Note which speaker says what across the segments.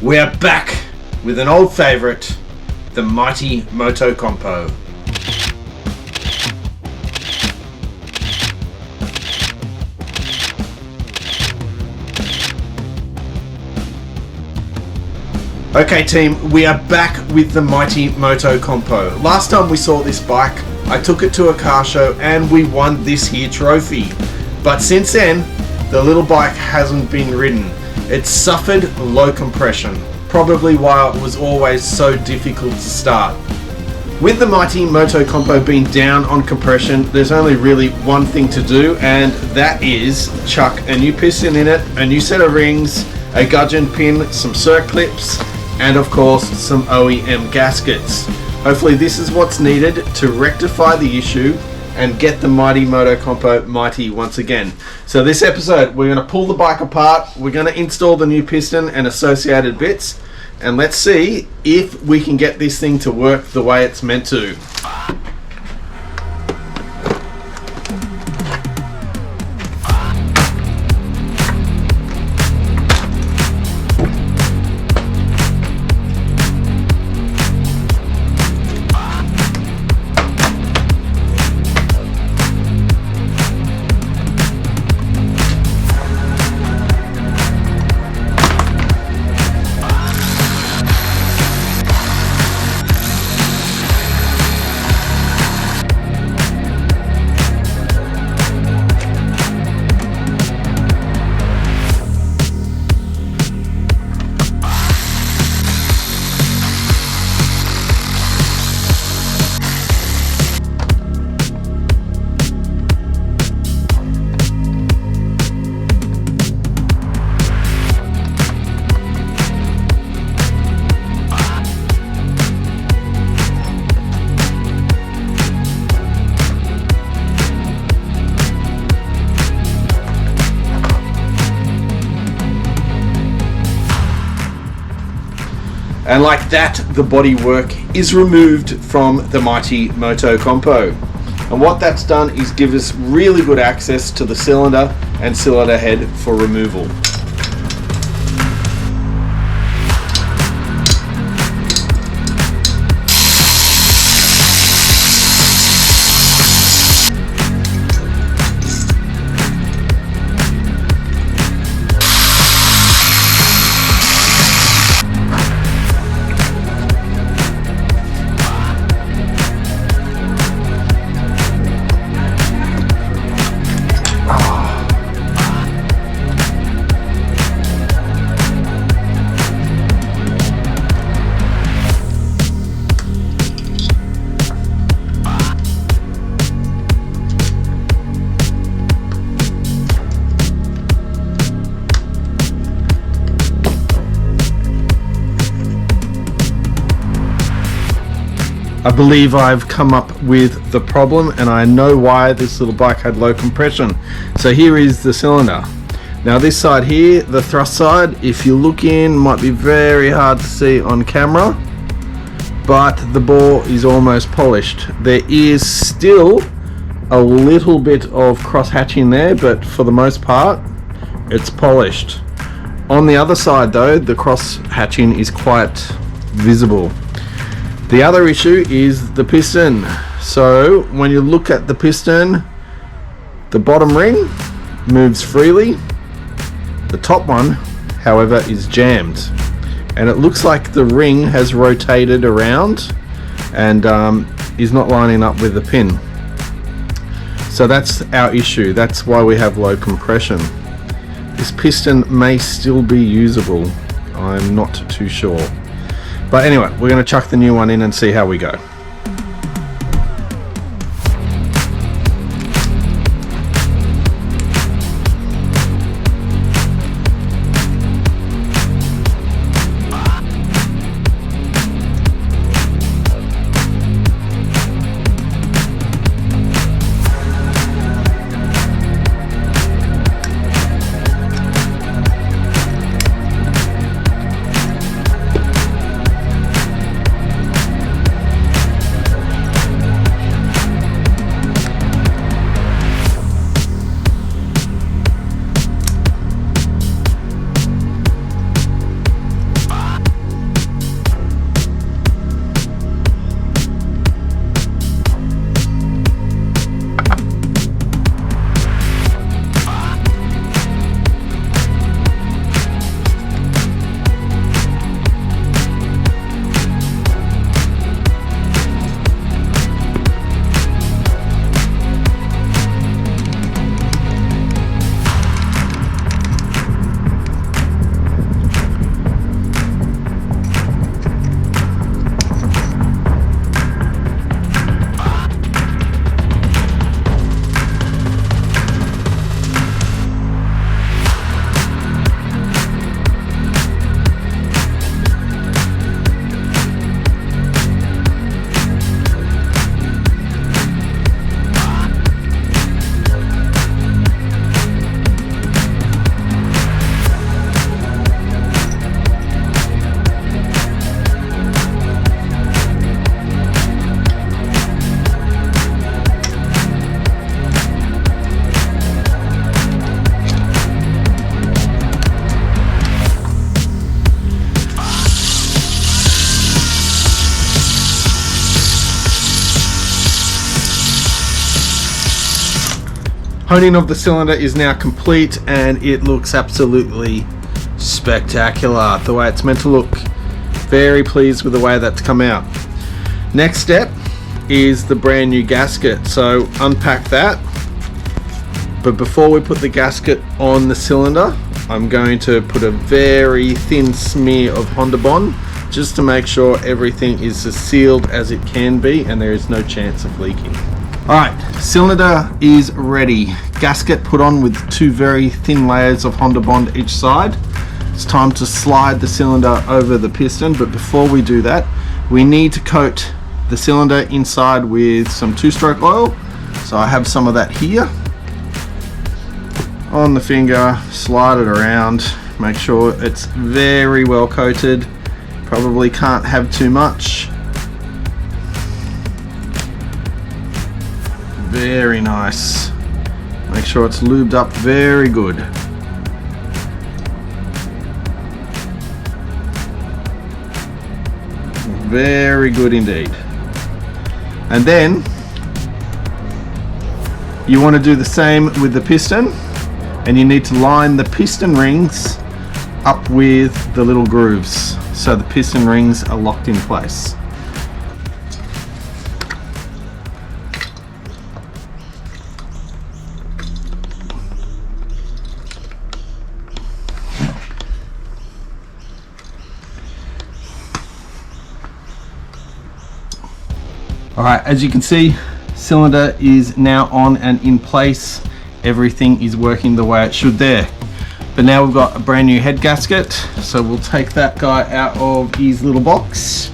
Speaker 1: We are back with an old favourite, the mighty Motocompo. Okay team, we are back with the mighty Motocompo. Last time we saw this bike, I took it to a car show and we won this here trophy. But since then, the little bike hasn't been ridden. It's suffered low compression, probably why it was always so difficult to start. With the mighty Motocompo being down on compression, there's only really one thing to do, and that is chuck a new piston in it, a new set of rings, a gudgeon pin, some circ clips, and of course some OEM gaskets. Hopefully this is what's needed to rectify the issue and get the mighty Motocompo mighty once again. So this episode, we're going to pull the bike apart, we're going to install the new piston and associated bits, and let's see if we can get this thing to work the way it's meant to. And like that, the bodywork is removed from the mighty Motocompo. And what that's done is give us really good access to the cylinder and cylinder head for removal. I believe I've come up with the problem and I know why this little bike had low compression. So here is the cylinder. Now this side here, the thrust side, if you look in, might be very hard to see on camera, but the bore is almost polished. There is still a little bit of cross hatching there, but for the most part, it's polished. On the other side though, the cross hatching is quite visible. The other issue is the piston. So when you look at the piston, the bottom ring moves freely. The top one, however, is jammed. And it looks like the ring has rotated around and is not lining up with the pin. So that's our issue. That's why we have low compression. This piston may still be usable. I'm not too sure. But anyway, we're going to chuck the new one in and see how we go. Honing of the cylinder is now complete and it looks absolutely spectacular the way it's meant to look. Very pleased with the way that's come out. Next step is the brand new gasket, so unpack that. But before we put the gasket on the cylinder, I'm going to put a very thin smear of Honda Bond just to make sure everything is as sealed as it can be and there is no chance of leaking. Alright, cylinder is ready. Gasket put on with 2 very thin layers of Honda Bond each side. It's time to slide the cylinder over the piston, but before we do that, we need to coat the cylinder inside with some 2-stroke oil. So I have some of that here. On the finger, slide it around, make sure it's very well coated. Probably can't have too much. Very nice. Make sure it's lubed up very good. Very good indeed. And then you want to do the same with the piston, and you need to line the piston rings up with the little grooves so the piston rings are locked in place. Alright, as you can see, cylinder is now on and in place. Everything is working the way it should there. But now we've got a brand new head gasket, so we'll take that guy out of his little box.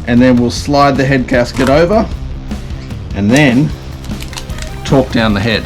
Speaker 1: And then we'll slide the head gasket over and then torque down the head.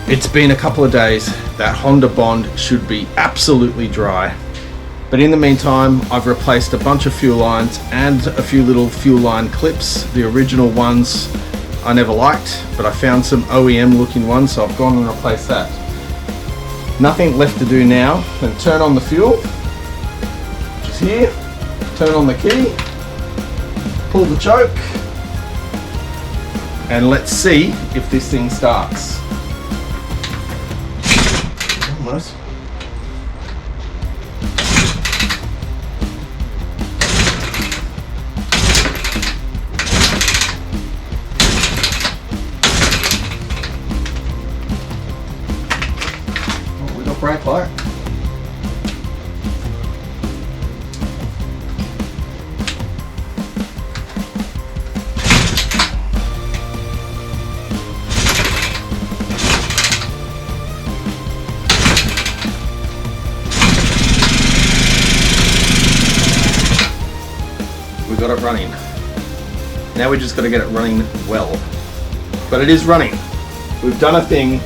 Speaker 1: It's been a couple of days. That Honda Bond should be absolutely dry. But in the meantime, I've replaced a bunch of fuel lines and a few little fuel line clips. The original ones I never liked, but I found some OEM looking ones, so I've gone and replaced that. Nothing left to do now than turn on the fuel, which is here, turn on the key, pull the choke, and let's see if this thing starts. Almost. Oh, we got brake light. Got it running. Now we just got to get it running well. But it is running. We've done a thing.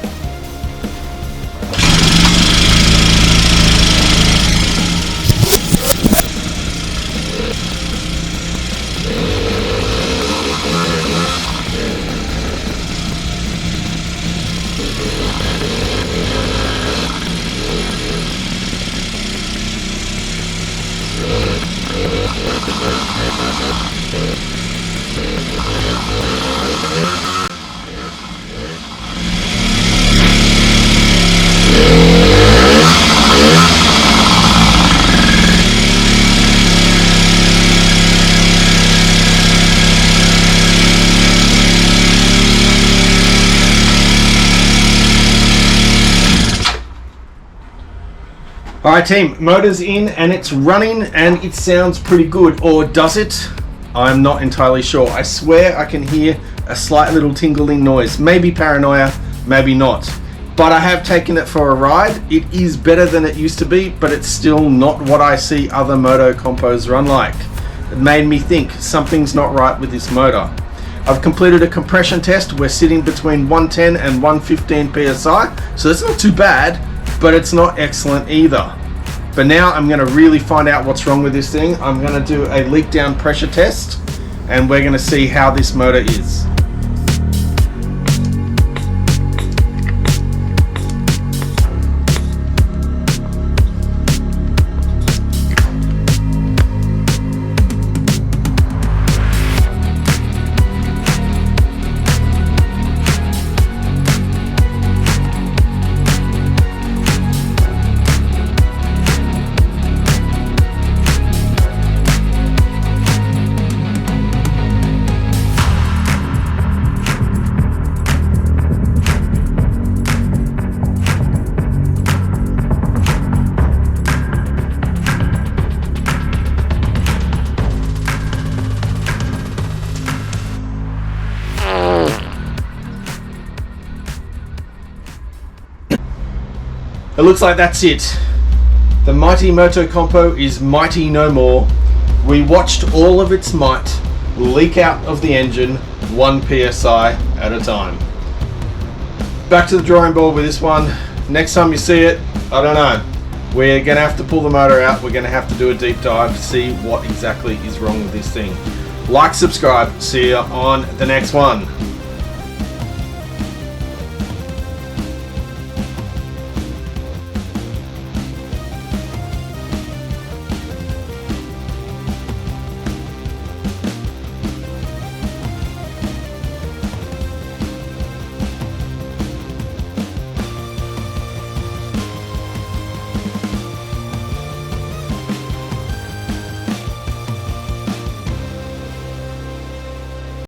Speaker 1: Alright team, motor's in and it's running and it sounds pretty good, or does it? I'm not entirely sure. I swear I can hear a slight little tingling noise. Maybe paranoia, maybe not. But I have taken it for a ride. It is better than it used to be, but it's still not what I see other Motocompos run like. It made me think something's not right with this motor. I've completed a compression test. We're sitting between 110 and 115 psi, so it's not too bad, but it's not excellent either. But now I'm going to really find out what's wrong with this thing. I'm going to do a leak down pressure test, and we're going to see how this motor is. It looks like that's it. The mighty Motocompo is mighty no more. We watched all of its might leak out of the engine 1 psi at a time. Back to the drawing board with this one. Next time you see it, I don't know. We're gonna have to pull the motor out. We're gonna have to do a deep dive to see what exactly is wrong with this thing. Like, subscribe. See you on the next one.